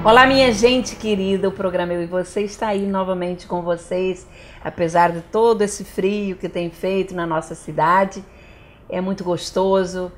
Olá, minha gente querida, o programa Eu e Você está aí novamente com vocês, apesar de todo esse frio que tem feito na nossa cidade. É muito gostoso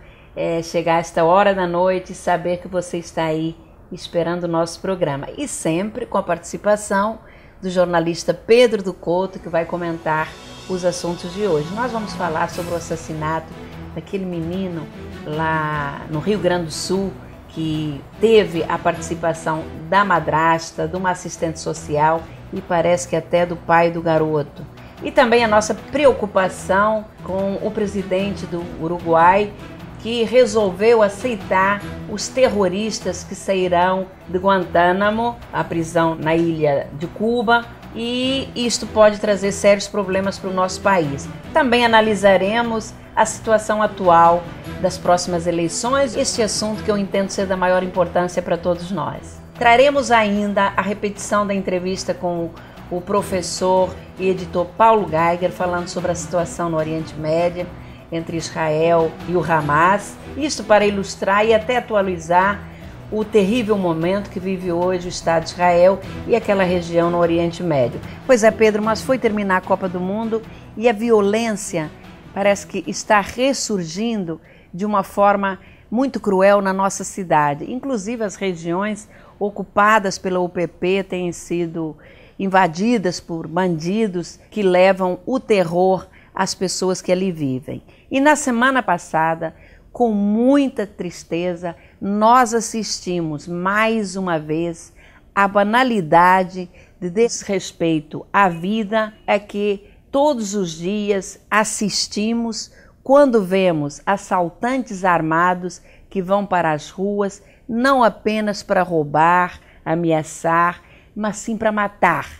chegar a esta hora da noite e saber que você está aí esperando o nosso programa. E sempre com a participação do jornalista Pedro do Couto, que vai comentar os assuntos de hoje. Nós vamos falar sobre o assassinato daquele menino lá no Rio Grande do Sul, que teve a participação da madrasta, de uma assistente social e parece que até do pai do garoto. E também a nossa preocupação com o presidente do Uruguai, que resolveu aceitar os terroristas que sairão de Guantánamo, a prisão na ilha de Cuba, e isto pode trazer sérios problemas para o nosso país. Também analisaremos a situação atual das próximas eleições, este assunto que eu entendo ser da maior importância para todos nós. Traremos ainda a repetição da entrevista com o professor e editor Paulo Geiger, falando sobre a situação no Oriente Médio, entre Israel e o Hamas, isto para ilustrar e até atualizar o terrível momento que vive hoje o Estado de Israel e aquela região no Oriente Médio. Pois é, Pedro, mas foi terminar a Copa do Mundo e a violência parece que está ressurgindo de uma forma muito cruel na nossa cidade. Inclusive as regiões ocupadas pela UPP têm sido invadidas por bandidos que levam o terror às pessoas que ali vivem. E na semana passada, com muita tristeza, nós assistimos mais uma vez à banalidade de desrespeito à vida a que todos os dias assistimos quando vemos assaltantes armados que vão para as ruas não apenas para roubar, ameaçar, mas sim para matar.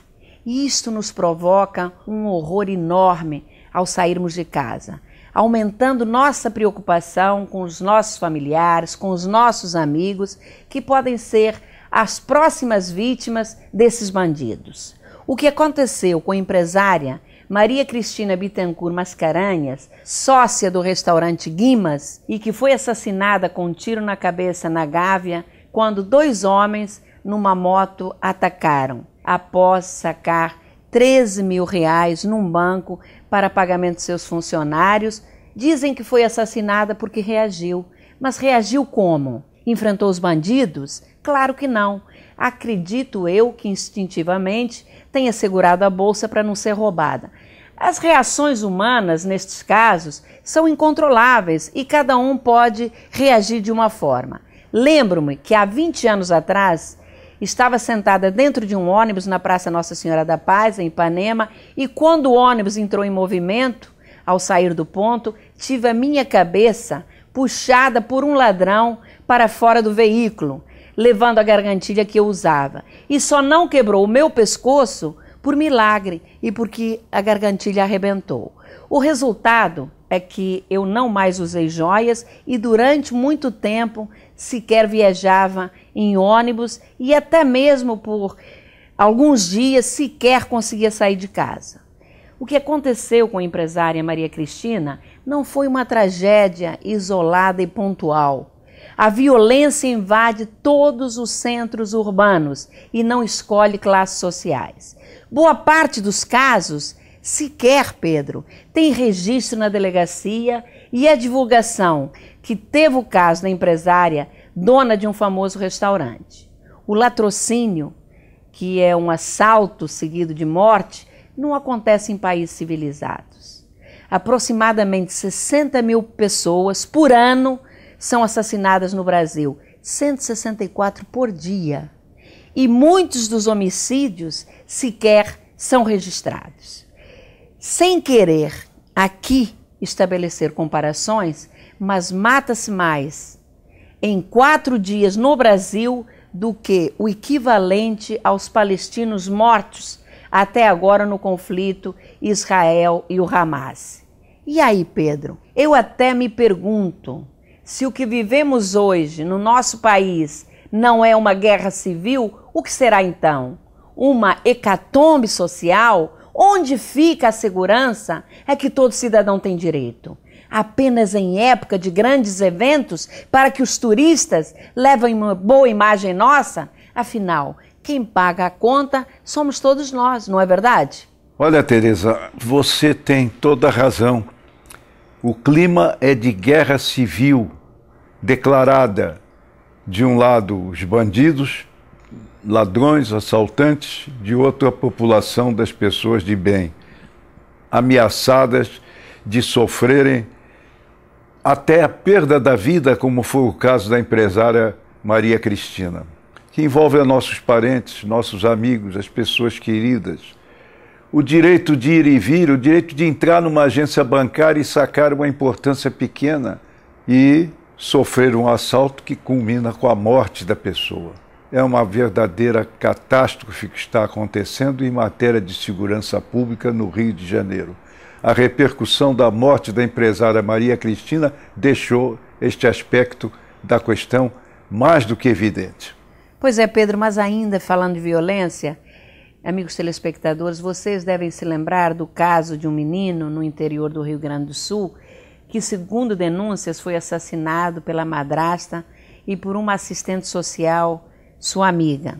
E isto nos provoca um horror enorme ao sairmos de casa, aumentando nossa preocupação com os nossos familiares, com os nossos amigos, que podem ser as próximas vítimas desses bandidos. O que aconteceu com a empresária Maria Cristina Bittencourt Mascarenhas, sócia do restaurante Guimas, e que foi assassinada com um tiro na cabeça na Gávea, quando dois homens numa moto atacaram, após sacar R$13 mil num banco para pagamento de seus funcionários. Dizem que foi assassinada porque reagiu. Mas reagiu como? Enfrentou os bandidos? Claro que não. Acredito eu que instintivamente tenha segurado a bolsa para não ser roubada. As reações humanas, nestes casos, são incontroláveis e cada um pode reagir de uma forma. Lembro-me que há 20 anos atrás estava sentada dentro de um ônibus na Praça Nossa Senhora da Paz, em Ipanema, e quando o ônibus entrou em movimento, ao sair do ponto, tive a minha cabeça puxada por um ladrão para fora do veículo, levando a gargantilha que eu usava. E só não quebrou o meu pescoço por milagre e porque a gargantilha arrebentou. O resultado é que eu não mais usei joias e durante muito tempo sequer viajava em ônibus e até mesmo por alguns dias sequer conseguia sair de casa. O que aconteceu com a empresária Maria Cristina não foi uma tragédia isolada e pontual. A violência invade todos os centros urbanos e não escolhe classes sociais. Boa parte dos casos, sequer, Pedro, tem registro na delegacia e a divulgação que teve o caso da empresária dona de um famoso restaurante. O latrocínio, que é um assalto seguido de morte, não acontece em países civilizados. Aproximadamente 60 mil pessoas por ano são assassinadas no Brasil, 164 por dia. E muitos dos homicídios sequer são registrados. Sem querer aqui estabelecer comparações, mas mata-se mais em 4 dias no Brasil do que o equivalente aos palestinos mortos até agora no conflito Israel e o Hamas. E aí, Pedro, eu até me pergunto, se o que vivemos hoje no nosso país não é uma guerra civil, o que será então? Uma hecatombe social? Onde fica a segurança é que todo cidadão tem direito? Apenas em época de grandes eventos para que os turistas levem uma boa imagem nossa? Afinal, quem paga a conta somos todos nós, não é verdade? Olha, Tereza, você tem toda a razão. O clima é de guerra civil declarada. De um lado, os bandidos, ladrões, assaltantes, de outro, a população das pessoas de bem, ameaçadas de sofrerem até a perda da vida, como foi o caso da empresária Maria Cristina, que envolve a nossos parentes, nossos amigos, as pessoas queridas. O direito de ir e vir, o direito de entrar numa agência bancária e sacar uma importância pequena e sofrer um assalto que culmina com a morte da pessoa. É uma verdadeira catástrofe que está acontecendo em matéria de segurança pública no Rio de Janeiro. A repercussão da morte da empresária Maria Cristina deixou este aspecto da questão mais do que evidente. Pois é, Pedro, mas ainda falando de violência, amigos telespectadores, vocês devem se lembrar do caso de um menino no interior do Rio Grande do Sul que, segundo denúncias, foi assassinado pela madrasta e por uma assistente social, sua amiga.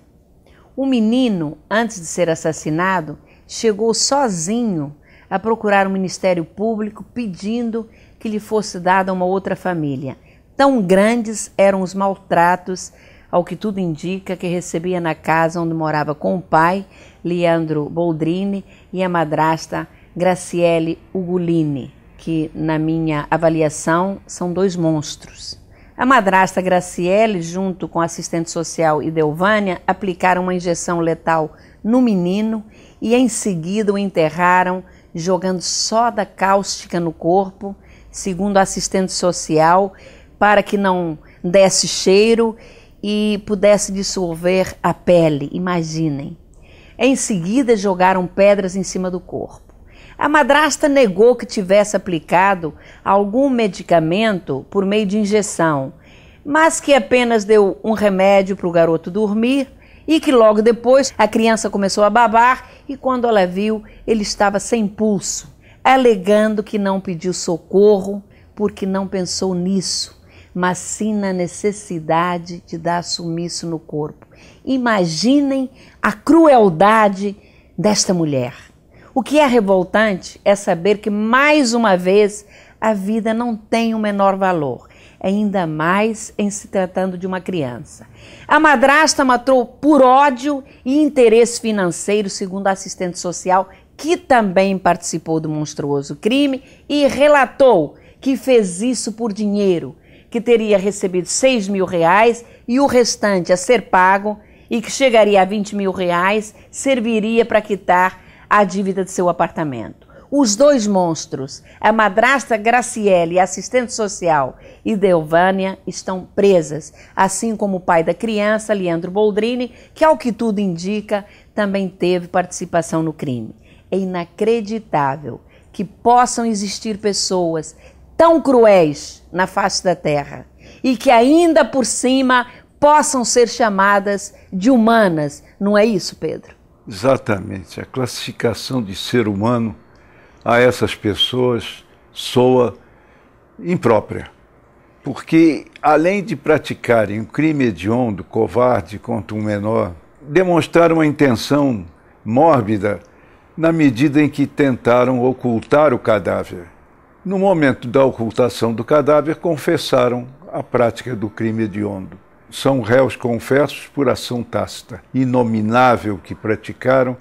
O menino, antes de ser assassinado, chegou sozinho a procurar o Ministério Público pedindo que lhe fosse dada uma outra família. Tão grandes eram os maltratos, ao que tudo indica, que recebia na casa onde morava com o pai, Leandro Boldrini, e a madrasta Graciele Ugolini, que, na minha avaliação, são dois monstros. A madrasta Graciele, junto com a assistente social Idelvânia, aplicaram uma injeção letal no menino e, em seguida, o enterraram jogando soda cáustica no corpo, segundo a assistente social, para que não desse cheiro e pudesse dissolver a pele, imaginem. Em seguida, jogaram pedras em cima do corpo. A madrasta negou que tivesse aplicado algum medicamento por meio de injeção, mas que apenas deu um remédio para o garoto dormir e que logo depois a criança começou a babar e quando ela viu, ele estava sem pulso, alegando que não pediu socorro porque não pensou nisso, mas sim na necessidade de dar sumiço no corpo. Imaginem a crueldade desta mulher. O que é revoltante é saber que, mais uma vez, a vida não tem o menor valor, ainda mais em se tratando de uma criança. A madrasta matou por ódio e interesse financeiro, segundo a assistente social, que também participou do monstruoso crime e relatou que fez isso por dinheiro, que teria recebido R$6.000 e o restante a ser pago e que chegaria a R$20.000 serviria para quitar a dívida de seu apartamento. Os dois monstros, a madrasta Graciele e a assistente social Idelvânia, estão presas, assim como o pai da criança, Leandro Boldrini, que, ao que tudo indica, também teve participação no crime. É inacreditável que possam existir pessoas tão cruéis na face da terra e que ainda por cima possam ser chamadas de humanas. Não é isso, Pedro? Exatamente. A classificação de ser humano a essas pessoas soa imprópria. Porque, além de praticarem um crime hediondo, covarde contra um menor, demonstraram uma intenção mórbida na medida em que tentaram ocultar o cadáver. No momento da ocultação do cadáver, confessaram a prática do crime hediondo. São réus confessos por ação tácita. Inominável que praticaram,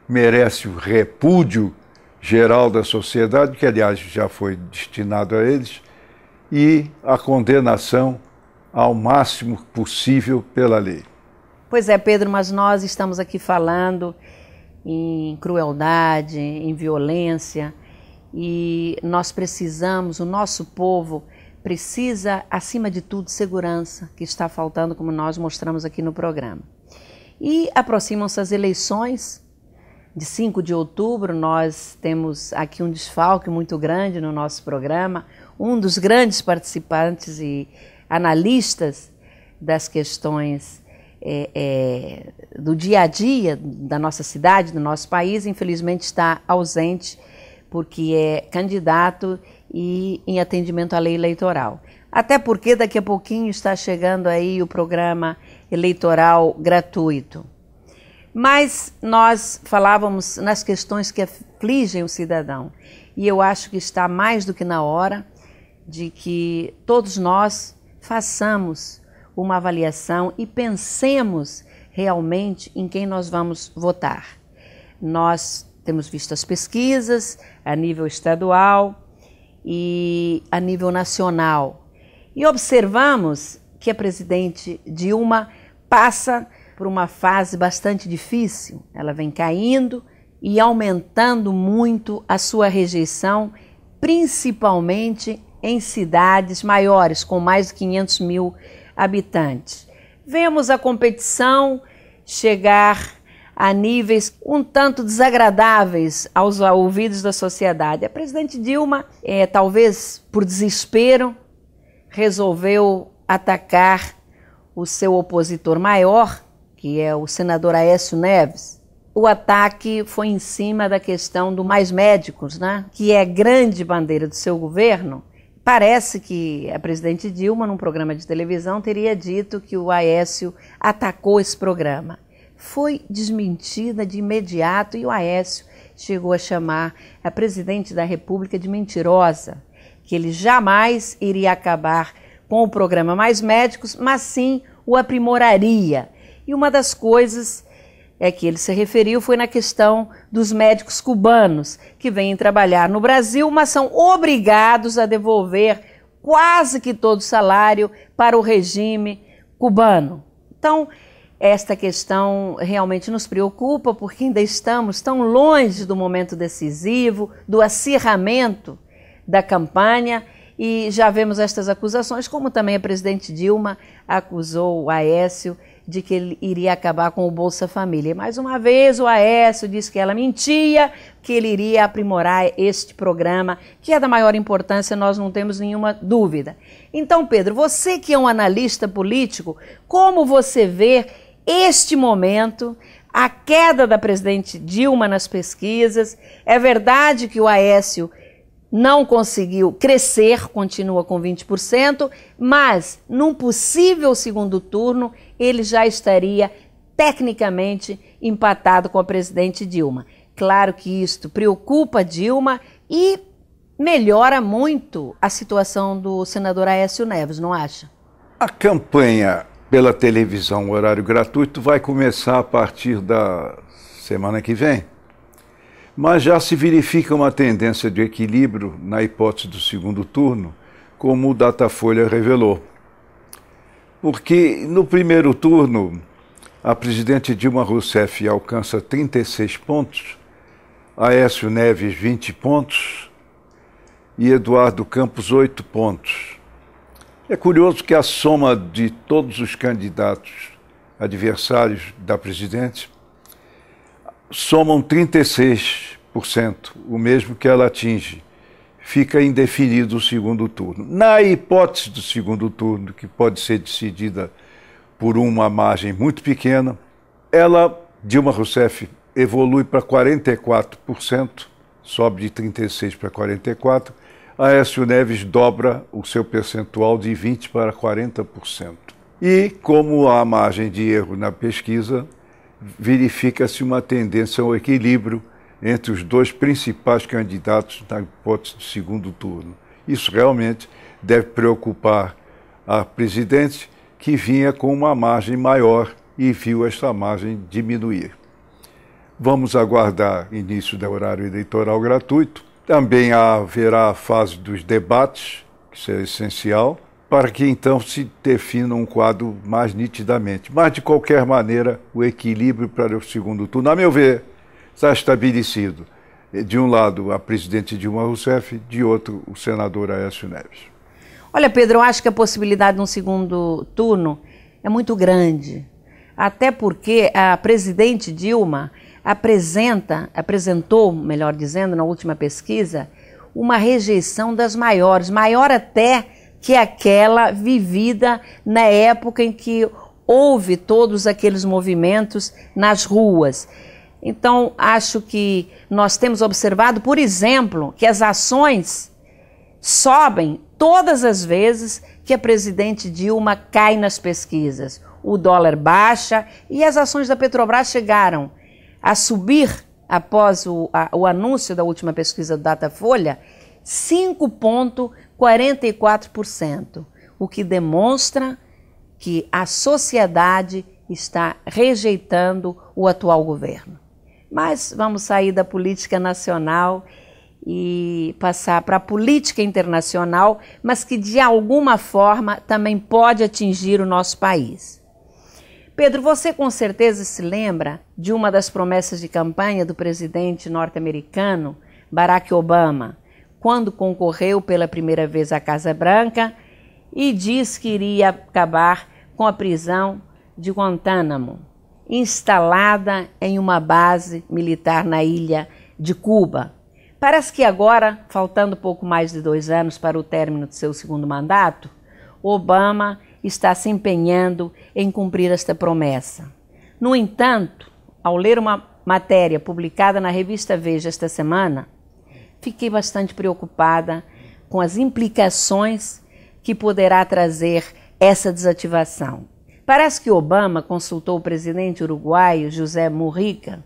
merece o repúdio geral da sociedade, que aliás já foi destinado a eles, e a condenação ao máximo possível pela lei. Pois é, Pedro, mas nós estamos aqui falando em crueldade, em violência, e nós precisamos, o nosso povo precisa, acima de tudo, segurança, que está faltando, como nós mostramos aqui no programa. E aproximam-se as eleições de 5 de outubro, nós temos aqui um desfalque muito grande no nosso programa. Um dos grandes participantes e analistas das questões do dia a dia da nossa cidade, do nosso país, infelizmente está ausente porque é candidato e em atendimento à lei eleitoral. Até porque daqui a pouquinho está chegando aí o programa eleitoral gratuito. Mas nós falávamos nas questões que afligem o cidadão. E eu acho que está mais do que na hora de que todos nós façamos uma avaliação e pensemos realmente em quem nós vamos votar. Nós temos visto as pesquisas a nível estadual e a nível nacional e observamos que a presidente Dilma passa por uma fase bastante difícil. Ela vem caindo e aumentando muito a sua rejeição, principalmente em cidades maiores, com mais de 500 mil habitantes. Vemos a competição chegar a níveis um tanto desagradáveis aos ouvidos da sociedade. A presidente Dilma, talvez por desespero, resolveu atacar o seu opositor maior, que é o senador Aécio Neves. O ataque foi em cima da questão do Mais Médicos, né? Que é grande bandeira do seu governo. Parece que a presidente Dilma, num programa de televisão, teria dito que o Aécio atacou esse programa. Foi desmentida de imediato e o Aécio chegou a chamar a presidente da República de mentirosa, que ele jamais iria acabar com o programa Mais Médicos, mas sim o aprimoraria. E uma das coisas que ele se referiu foi na questão dos médicos cubanos, que vêm trabalhar no Brasil, mas são obrigados a devolver quase que todo o salário para o regime cubano. Então, esta questão realmente nos preocupa, porque ainda estamos tão longe do momento decisivo, do acirramento da campanha, e já vemos estas acusações, como também a presidente Dilma acusou o Aécio de que ele iria acabar com o Bolsa Família. E mais uma vez o Aécio disse que ela mentia, que ele iria aprimorar este programa, que é da maior importância, nós não temos nenhuma dúvida. Então, Pedro, você que é um analista político, como você vê este momento, a queda da presidente Dilma nas pesquisas? É verdade que o Aécio não conseguiu crescer, continua com 20%, mas num possível segundo turno ele já estaria tecnicamente empatado com a presidente Dilma. Claro que isto preocupa Dilma e melhora muito a situação do senador Aécio Neves, não acha? A campanha pela televisão, horário gratuito, vai começar a partir da semana que vem. Mas já se verifica uma tendência de equilíbrio na hipótese do segundo turno, como o Datafolha revelou. Porque no primeiro turno, a presidente Dilma Rousseff alcança 36 pontos, Aécio Neves 20 pontos e Eduardo Campos 8 pontos. É curioso que a soma de todos os candidatos adversários da presidente somam 36%, o mesmo que ela atinge. Fica indefinido o segundo turno. Na hipótese do segundo turno, que pode ser decidida por uma margem muito pequena, Dilma Rousseff, evolui para 44%, sobe de 36% para 44%, Aécio Neves dobra o seu percentual de 20% para 40%. E, como há margem de erro na pesquisa, verifica-se uma tendência ao equilíbrio entre os dois principais candidatos na hipótese do segundo turno. Isso realmente deve preocupar a presidente, que vinha com uma margem maior e viu esta margem diminuir. Vamos aguardar início do horário eleitoral gratuito. Também haverá a fase dos debates, que será essencial, para que então se defina um quadro mais nitidamente. Mas, de qualquer maneira, o equilíbrio para o segundo turno, a meu ver, está estabelecido. De um lado, a presidente Dilma Rousseff, de outro, o senador Aécio Neves. Olha, Pedro, eu acho que a possibilidade de um segundo turno é muito grande. Até porque a presidente Dilma apresentou, melhor dizendo, na última pesquisa, uma rejeição das maiores, maior até que aquela vivida na época em que houve todos aqueles movimentos nas ruas. Então, acho que nós temos observado, por exemplo, que as ações sobem todas as vezes que a presidente Dilma cai nas pesquisas. O dólar baixa e as ações da Petrobras chegaram a subir após o anúncio da última pesquisa do Datafolha, 5,44%, o que demonstra que a sociedade está rejeitando o atual governo. Mas vamos sair da política nacional e passar para a política internacional, mas que de alguma forma também pode atingir o nosso país. Pedro, você com certeza se lembra de uma das promessas de campanha do presidente norte-americano Barack Obama, quando concorreu pela primeira vez à Casa Branca e disse que iria acabar com a prisão de Guantánamo, instalada em uma base militar na ilha de Cuba. Parece que agora, faltando pouco mais de 2 anos para o término de seu segundo mandato, Obama está se empenhando em cumprir esta promessa. No entanto, ao ler uma matéria publicada na revista Veja esta semana, fiquei bastante preocupada com as implicações que poderá trazer essa desativação. Parece que Obama consultou o presidente uruguaio José Mujica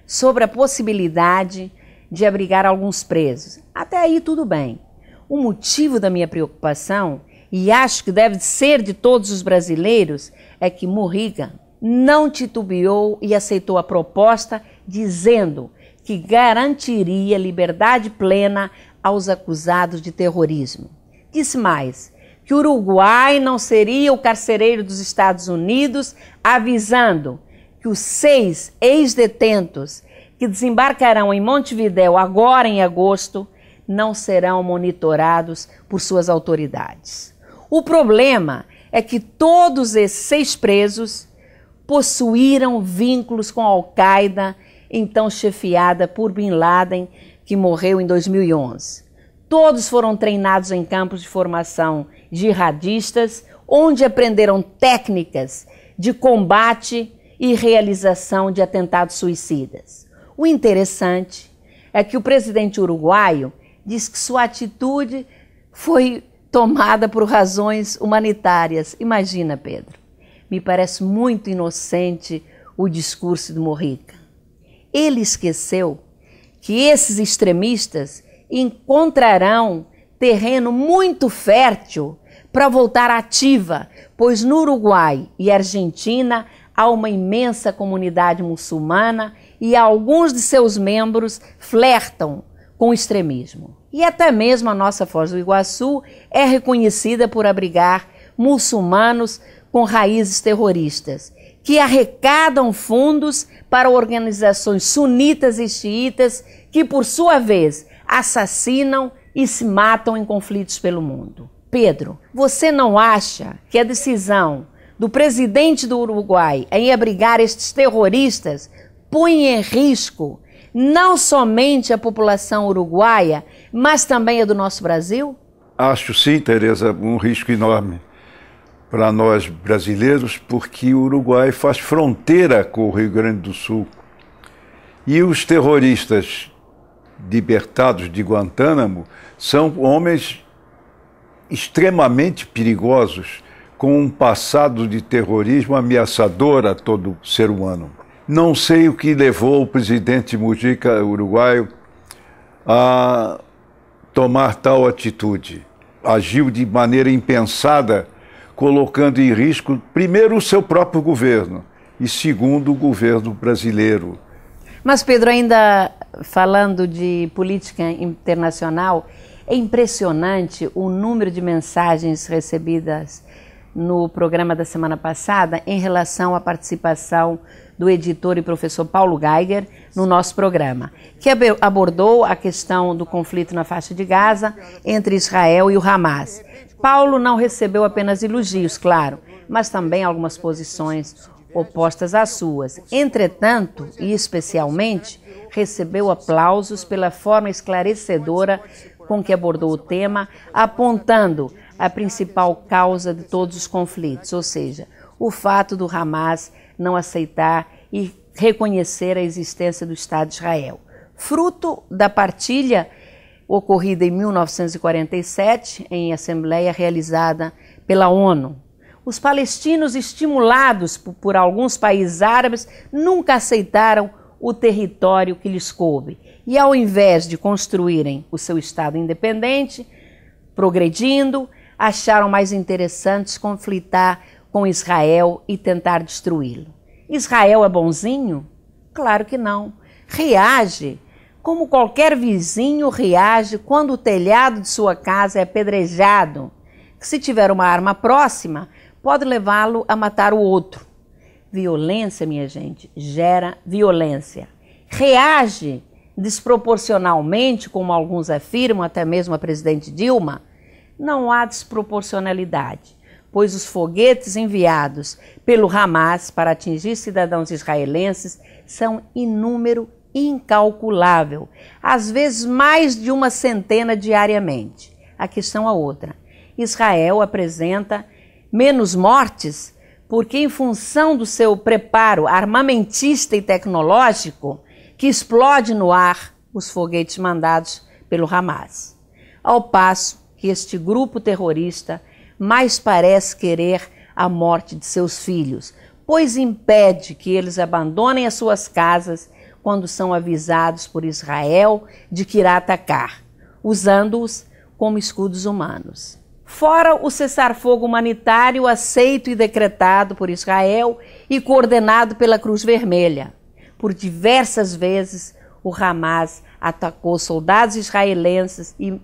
sobre a possibilidade de abrigar alguns presos. Até aí tudo bem. O motivo da minha preocupação, e acho que deve ser de todos os brasileiros, é que Mujica não titubeou e aceitou a proposta, dizendo que garantiria liberdade plena aos acusados de terrorismo. Disse mais, que o Uruguai não seria o carcereiro dos Estados Unidos, avisando que os 6 ex-detentos que desembarcarão em Montevidéu agora em agosto não serão monitorados por suas autoridades. O problema é que todos esses 6 presos possuíram vínculos com a Al-Qaeda, então chefiada por Bin Laden, que morreu em 2011. Todos foram treinados em campos de formação jihadistas, onde aprenderam técnicas de combate e realização de atentados suicidas. O interessante é que o presidente uruguaio diz que sua atitude foi tomada por razões humanitárias. Imagina, Pedro, me parece muito inocente o discurso do Mujica. Ele esqueceu que esses extremistas encontrarão terreno muito fértil para voltar ativa, pois no Uruguai e Argentina há uma imensa comunidade muçulmana e alguns de seus membros flertam com o extremismo. E até mesmo a nossa Foz do Iguaçu é reconhecida por abrigar muçulmanos com raízes terroristas, que arrecadam fundos para organizações sunitas e xiitas que, por sua vez, assassinam e se matam em conflitos pelo mundo. Pedro, você não acha que a decisão do presidente do Uruguai em abrigar estes terroristas põe em risco não somente a população uruguaia, mas também a do nosso Brasil? Acho sim, Tereza, um risco enorme para nós brasileiros, porque o Uruguai faz fronteira com o Rio Grande do Sul. E os terroristas libertados de Guantánamo são homens extremamente perigosos, com um passado de terrorismo ameaçador a todo ser humano. Não sei o que levou o presidente Mujica uruguaio a tomar tal atitude. Agiu de maneira impensada, colocando em risco, primeiro, o seu próprio governo e, segundo, o governo brasileiro. Mas, Pedro, ainda falando de política internacional, é impressionante o número de mensagens recebidas no programa da semana passada em relação à participação do editor e professor Paulo Geiger no nosso programa, que abordou a questão do conflito na faixa de Gaza entre Israel e o Hamas. Paulo não recebeu apenas elogios, claro, mas também algumas posições opostas às suas. Entretanto, e especialmente, recebeu aplausos pela forma esclarecedora com que abordou o tema, apontando a principal causa de todos os conflitos, ou seja, o fato do Hamas não aceitar e reconhecer a existência do Estado de Israel. Fruto da partilha ocorrida em 1947, em assembleia realizada pela ONU. Os palestinos, estimulados por alguns países árabes, nunca aceitaram o território que lhes coube. E ao invés de construírem o seu Estado independente, progredindo, acharam mais interessante conflitar com Israel e tentar destruí-lo. Israel é bonzinho? Claro que não. Reage como qualquer vizinho reage quando o telhado de sua casa é apedrejado, que se tiver uma arma próxima, pode levá-lo a matar o outro. Violência, minha gente, gera violência. Reage desproporcionalmente, como alguns afirmam, até mesmo a presidente Dilma. Não há desproporcionalidade, pois os foguetes enviados pelo Hamas para atingir cidadãos israelenses são em número incalculável, às vezes mais de uma centena diariamente. A questão é outra. Israel apresenta menos mortes porque, em função do seu preparo armamentista e tecnológico, que explode no ar os foguetes mandados pelo Hamas. Ao passo que este grupo terrorista mais parece querer a morte de seus filhos, pois impede que eles abandonem as suas casas quando são avisados por Israel de que irá atacar, usando-os como escudos humanos. Fora o cessar-fogo humanitário aceito e decretado por Israel e coordenado pela Cruz Vermelha. Por diversas vezes, o Hamas atacou soldados israelenses e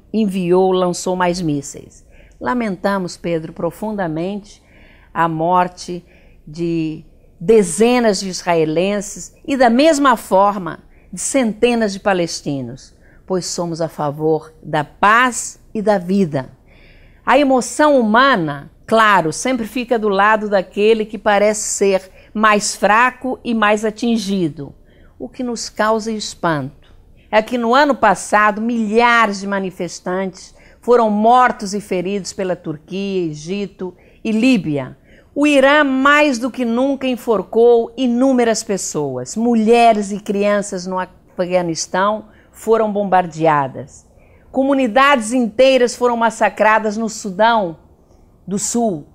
lançou mais mísseis. Lamentamos, Pedro, profundamente a morte de dezenas de israelenses e, da mesma forma, de centenas de palestinos, pois somos a favor da paz e da vida. A emoção humana, claro, sempre fica do lado daquele que parece ser mais fraco e mais atingido, o que nos causa espanto. É que no ano passado, milhares de manifestantes foram mortos e feridos pela Turquia, Egito e Líbia. O Irã, mais do que nunca, enforcou inúmeras pessoas. Mulheres e crianças no Afeganistão foram bombardeadas. Comunidades inteiras foram massacradas no Sudão do Sul.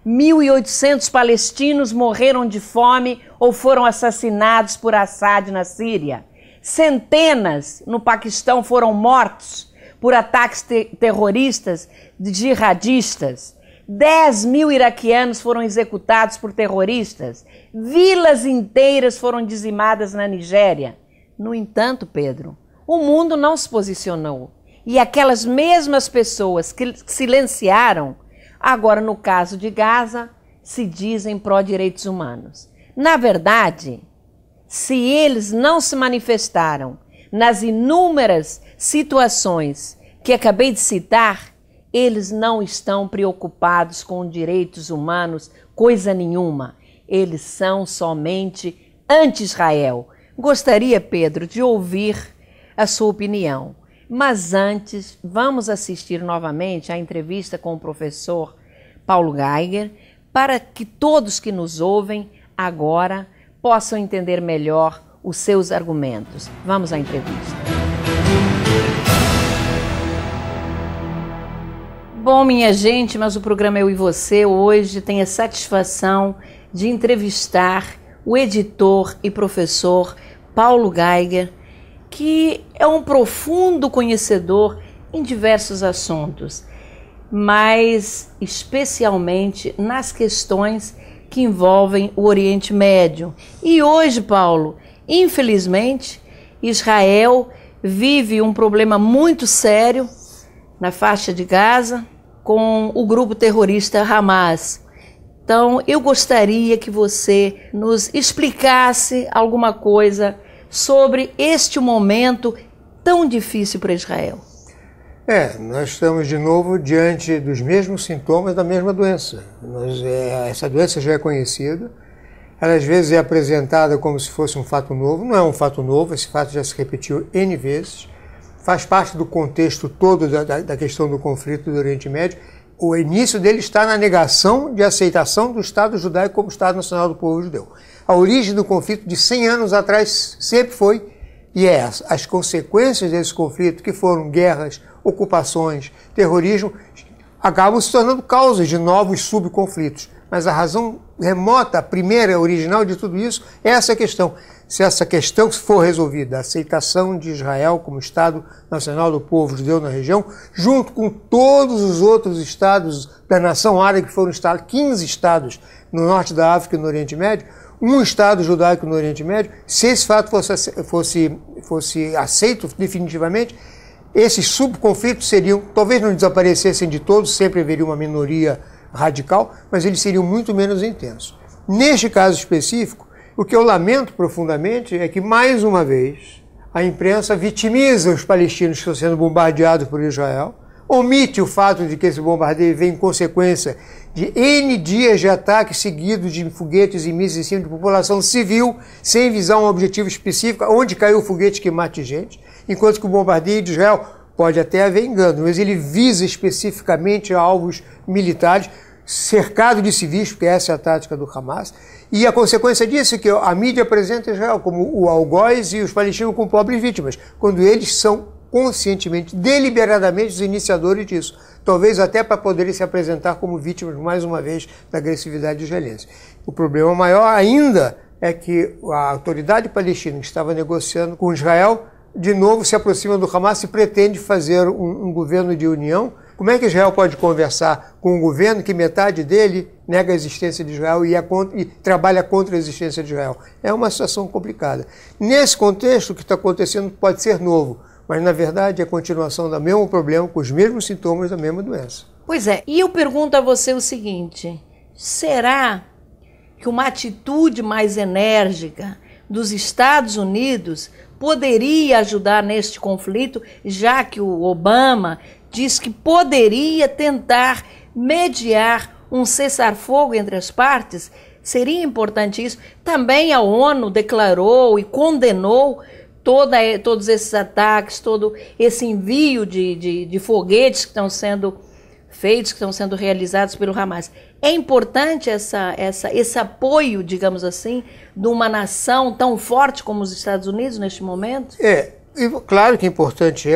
1.800 palestinos morreram de fome ou foram assassinados por Assad na Síria. Centenas no Paquistão foram mortos por ataques terroristas de jihadistas. 10.000 iraquianos foram executados por terroristas. Vilas inteiras foram dizimadas na Nigéria. No entanto, Pedro, o mundo não se posicionou. E aquelas mesmas pessoas que silenciaram, agora no caso de Gaza, se dizem pró-direitos humanos. Na verdade, se eles não se manifestaram nas inúmeras situações que acabei de citar, eles não estão preocupados com direitos humanos, coisa nenhuma. Eles são somente anti-Israel. Gostaria, Pedro, de ouvir a sua opinião. Mas antes, vamos assistir novamente à entrevista com o professor Paulo Geiger, para que todos que nos ouvem agora possam entender melhor os seus argumentos. Vamos à entrevista. Bom, minha gente, mas o programa Eu e Você hoje tem a satisfação de entrevistar o editor e professor Paulo Geiger, que é um profundo conhecedor em diversos assuntos, mas especialmente nas questões que envolvem o Oriente Médio. E hoje, Paulo, infelizmente, Israel vive um problema muito sério na faixa de Gaza com o grupo terrorista Hamas. Então, eu gostaria que você nos explicasse alguma coisa sobre este momento tão difícil para Israel. Nós estamos de novo diante dos mesmos sintomas da mesma doença. Essa doença já é conhecida, ela às vezes é apresentada como se fosse um fato novo. Não é um fato novo, esse fato já se repetiu N vezes, faz parte do contexto todo da questão do conflito do Oriente Médio. O início dele está na negação de aceitação do Estado judaico como Estado Nacional do Povo Judeu. A origem do conflito de 100 anos atrás sempre foi e é essa. As consequências desse conflito, que foram guerras, ocupações, terrorismo, acabam se tornando causas de novos subconflitos. Mas a razão remota, a primeira, original de tudo isso, é essa questão. Se essa questão for resolvida, a aceitação de Israel como Estado nacional do povo judeu na região, junto com todos os outros estados da nação árabe, que foram 15 estados no norte da África e no Oriente Médio, um Estado judaico no Oriente Médio, se esse fato fosse aceito definitivamente, esses subconflitos seriam, talvez não desaparecessem de todos, sempre haveria uma minoria radical, mas eles seriam muito menos intensos. Neste caso específico, o que eu lamento profundamente é que, mais uma vez, a imprensa vitimiza os palestinos que estão sendo bombardeados por Israel, omite o fato de que esse bombardeio vem em consequência de N dias de ataques seguidos de foguetes e mísseis em cima de população civil, sem visar um objetivo específico, onde caiu o foguete que mate gente, enquanto que o bombardeio de Israel pode até haver engano, mas ele visa especificamente alvos militares, cercado de civis, porque essa é a tática do Hamas, e a consequência disso é que a mídia apresenta Israel como o algoz e os palestinos como pobres vítimas, quando eles são conscientemente, deliberadamente os iniciadores disso, talvez até para poderem se apresentar como vítimas, mais uma vez, da agressividade israelense. O problema maior ainda é que a autoridade palestina que estava negociando com Israel, de novo se aproxima do Hamas e pretende fazer um governo de união. Como é que Israel pode conversar com um governo que metade dele nega a existência de Israel e trabalha contra a existência de Israel? É uma situação complicada. Nesse contexto, o que está acontecendo pode ser novo, mas, na verdade, é a continuação do mesmo problema, com os mesmos sintomas da mesma doença. Pois é, e eu pergunto a você o seguinte, será que uma atitude mais enérgica dos Estados Unidos poderia ajudar neste conflito, já que o Obama diz que poderia tentar mediar um cessar-fogo entre as partes? Seria importante isso? Também a ONU declarou e condenou todos esses ataques, todo esse envio de foguetes que estão sendo feitos, que estão sendo realizados pelo Hamas. É importante esse apoio, digamos assim, de uma nação tão forte como os Estados Unidos neste momento? Claro que é importante.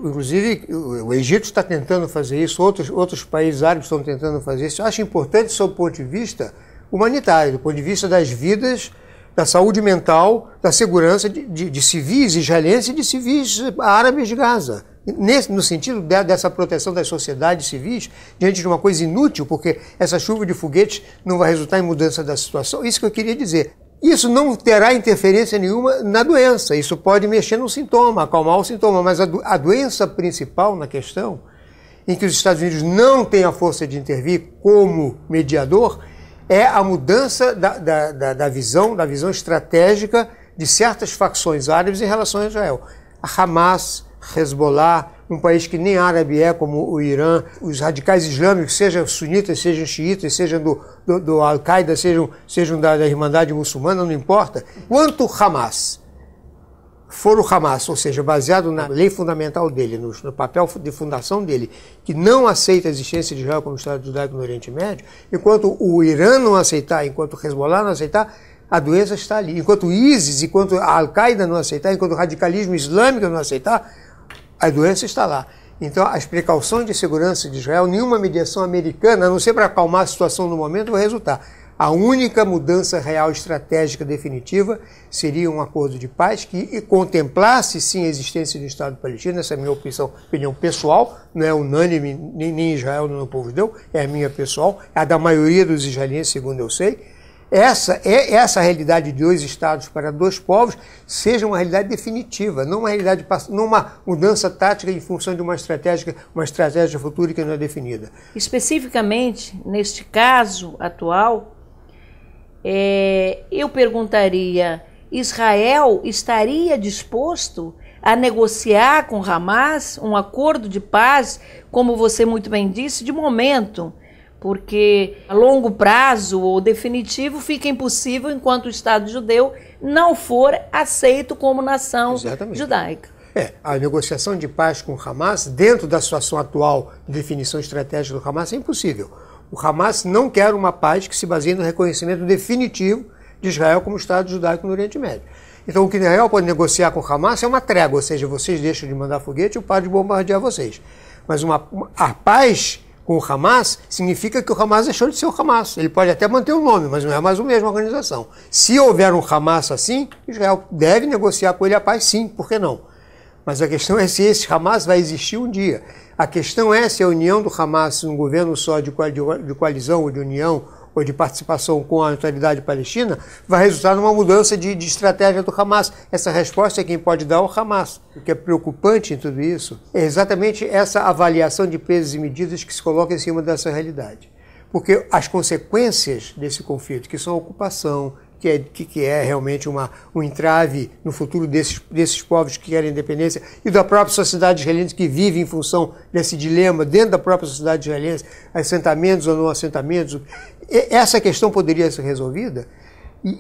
Inclusive, o Egito está tentando fazer isso, outros países árabes estão tentando fazer isso. Eu acho importante sob o ponto de vista humanitário, do ponto de vista das vidas, da saúde mental, da segurança de civis israelenses e de civis árabes de Gaza. No sentido dessa proteção das sociedades civis, diante de uma coisa inútil, porque essa chuva de foguetes não vai resultar em mudança da situação. Isso que eu queria dizer. Isso não terá interferência nenhuma na doença. Isso pode mexer no sintoma, acalmar o sintoma, mas a doença principal na questão, em que os Estados Unidos não têm a força de intervir como mediador, é a mudança da visão estratégica de certas facções árabes em relação a Israel. A Hamas, Hezbollah, um país que nem árabe é, como o Irã, os radicais islâmicos, sejam sunitas, sejam xiitas, sejam do Al-Qaeda, sejam da Irmandade Muçulmana, não importa. Quanto Hamas for o Hamas, ou seja, baseado na lei fundamental dele, no papel de fundação dele, que não aceita a existência de Israel como Estado judaico no Oriente Médio, enquanto o Irã não aceitar, enquanto o Hezbollah não aceitar, a doença está ali. Enquanto o ISIS, enquanto a Al-Qaeda não aceitar, enquanto o radicalismo islâmico não aceitar, a doença está lá. Então, as precauções de segurança de Israel, nenhuma mediação americana, a não ser para acalmar a situação no momento, vai resultar. A única mudança real estratégica definitiva seria um acordo de paz que contemplasse, sim, a existência do Estado palestino. Essa é a minha opinião pessoal, não é unânime, nem Israel, nem o povo judeu, é a minha pessoal, é a da maioria dos israelenses, segundo eu sei. Essa realidade de 2 estados para 2 povos seja uma realidade definitiva, não uma mudança tática em função de uma estratégia futura que não é definida. Especificamente, neste caso atual, eu perguntaria, Israel estaria disposto a negociar com Hamas um acordo de paz, como você muito bem disse, de momento, porque a longo prazo ou definitivo fica impossível enquanto o Estado judeu não for aceito como nação judaica. A negociação de paz com o Hamas, dentro da situação atual de definição estratégica do Hamas, é impossível. O Hamas não quer uma paz que se baseie no reconhecimento definitivo de Israel como Estado judaico no Oriente Médio. Então, o que Israel pode negociar com o Hamas é uma trégua, ou seja, vocês deixam de mandar foguete e eu paro de bombardear vocês. Mas a paz com o Hamas, significa que o Hamas deixou de ser o Hamas. Ele pode até manter o nome, mas não é mais a mesma organização. Se houver um Hamas assim, Israel deve negociar com ele a paz, sim, por que não? Mas a questão é se esse Hamas vai existir um dia. A questão é se a união do Hamas num governo só de coalizão ou de união ou de participação com a autoridade palestina vai resultar numa mudança de estratégia do Hamas. Essa resposta é quem pode dar ao Hamas. O que é preocupante em tudo isso é exatamente essa avaliação de pesos e medidas que se coloca em cima dessa realidade. Porque as consequências desse conflito, que são a ocupação, que é realmente um entrave no futuro desses povos que querem independência e da própria sociedade israelense que vive em função desse dilema dentro da própria sociedade israelense, assentamentos ou não assentamentos. Essa questão poderia ser resolvida,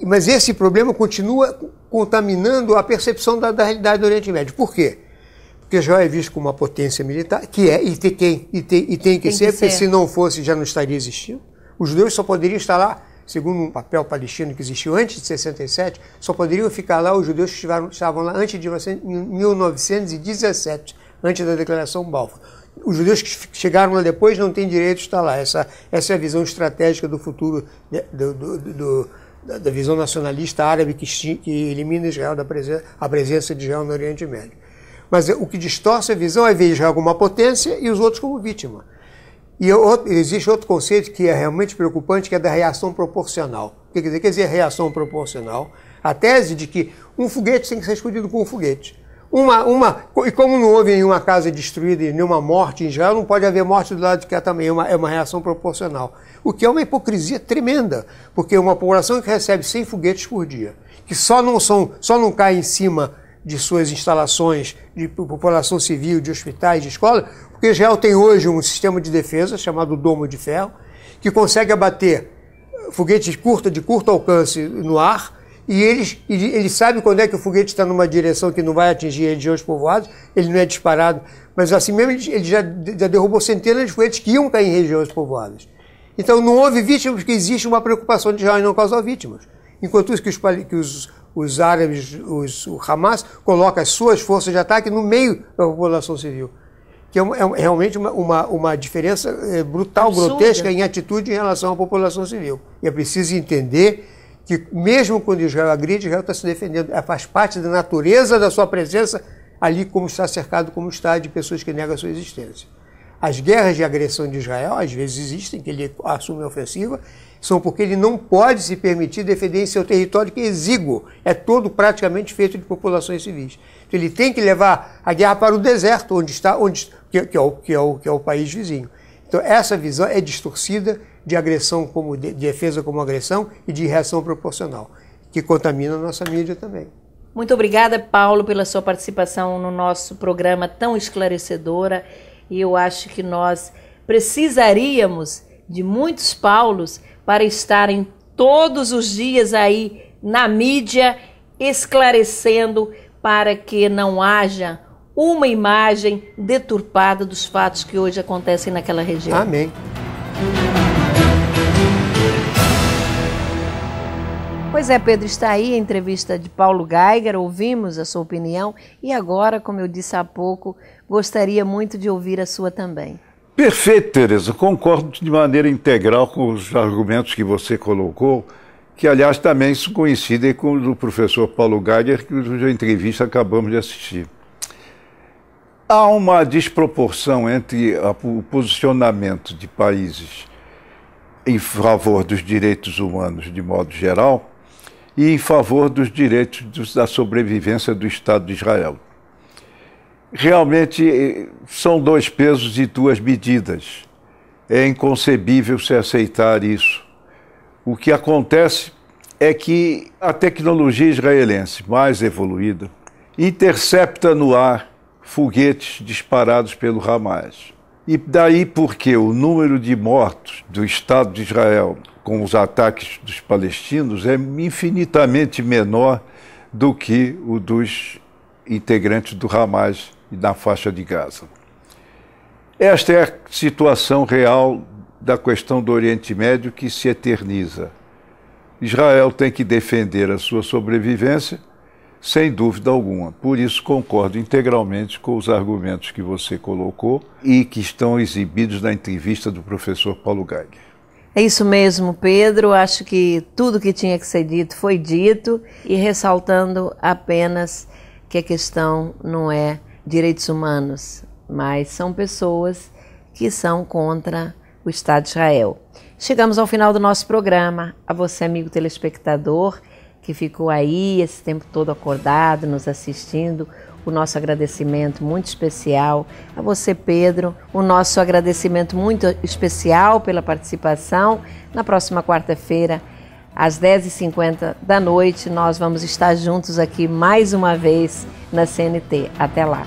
mas esse problema continua contaminando a percepção da realidade do Oriente Médio. Por quê? Porque Israel é visto como uma potência militar, que é, e tem que ser, porque se não fosse já não estaria existindo. Os judeus só poderiam estar lá, segundo um papel palestino que existiu antes de 67, só poderiam ficar lá os judeus que estavam lá antes de 1917, antes da Declaração Balfour. Os judeus que chegaram lá depois não têm direito de estar lá. Essa é a visão estratégica do futuro, da visão nacionalista árabe que elimina Israel a presença de Israel no Oriente Médio. Mas o que distorce a visão é ver Israel como uma potência e os outros como vítima. E existe outro conceito que é realmente preocupante, que é da reação proporcional. O que quer dizer reação proporcional? A tese de que um foguete tem que ser explodido com um foguete. E como não houve nenhuma casa destruída e nenhuma morte em Israel, não pode haver morte do lado de cá também. É uma reação proporcional. O que é uma hipocrisia tremenda, porque uma população que recebe 100 foguetes por dia, que só não cai em cima de suas instalações de população civil, de hospitais, de escola, porque Israel tem hoje um sistema de defesa chamado Domo de Ferro, que consegue abater foguetes de curto alcance no ar, e ele sabe quando é que o foguete está numa direção que não vai atingir regiões povoadas, ele não é disparado, mas assim mesmo ele já derrubou centenas de foguetes que iam cair em regiões povoadas. Então não houve vítimas, porque existe uma preocupação de Israel em não causar vítimas. Enquanto isso que os árabes, o Hamas, coloca as suas forças de ataque no meio da população civil. Que é realmente uma diferença brutal, absurda, grotesca em atitude em relação à população civil. E é preciso entender que mesmo quando Israel agride, Israel está se defendendo. Faz parte da natureza da sua presença ali como está cercado, como está, de pessoas que negam a sua existência. As guerras de agressão de Israel, às vezes existem, que ele assume a ofensiva, são porque ele não pode se permitir defender em seu território, que é exíguo, é todo praticamente feito de populações civis. Então ele tem que levar a guerra para o deserto, que é o país vizinho. Então essa visão é distorcida de agressão de defesa como agressão e de reação proporcional, que contamina a nossa mídia também. Muito obrigada, Paulo, pela sua participação no nosso programa tão esclarecedora. E eu acho que nós precisaríamos de muitos Paulos para estarem todos os dias aí na mídia esclarecendo, para que não haja uma imagem deturpada dos fatos que hoje acontecem naquela região. Amém. Pois é, Pedro, está aí a entrevista de Paulo Geiger, ouvimos a sua opinião e agora, como eu disse há pouco, gostaria muito de ouvir a sua também. Perfeito, Tereza. Concordo de maneira integral com os argumentos que você colocou, que, aliás, também coincidem com o do professor Paulo Geiger, cuja entrevista acabamos de assistir. Há uma desproporção entre o posicionamento de países em favor dos direitos humanos, de modo geral, e em favor dos direitos da sobrevivência do Estado de Israel. Realmente são dois pesos e duas medidas. É inconcebível se aceitar isso. O que acontece é que a tecnologia israelense mais evoluída intercepta no ar foguetes disparados pelo Hamas. E daí porque o número de mortos do Estado de Israel com os ataques dos palestinos é infinitamente menor do que o dos integrantes do Hamas na faixa de Gaza. Esta é a situação real da questão do Oriente Médio, que se eterniza. Israel tem que defender a sua sobrevivência, sem dúvida alguma. Por isso concordo integralmente com os argumentos que você colocou e que estão exibidos na entrevista do professor Paulo Geiger. É isso mesmo, Pedro. Acho que tudo que tinha que ser dito foi dito, e ressaltando apenas que a questão não é direitos humanos, mas são pessoas que são contra o Estado de Israel. Chegamos ao final do nosso programa. A você, amigo telespectador, que ficou aí esse tempo todo acordado, nos assistindo, o nosso agradecimento muito especial. A você, Pedro, o nosso agradecimento muito especial pela participação. Na próxima quarta-feira, às 10h50 da noite, nós vamos estar juntos aqui mais uma vez na CNT. Até lá!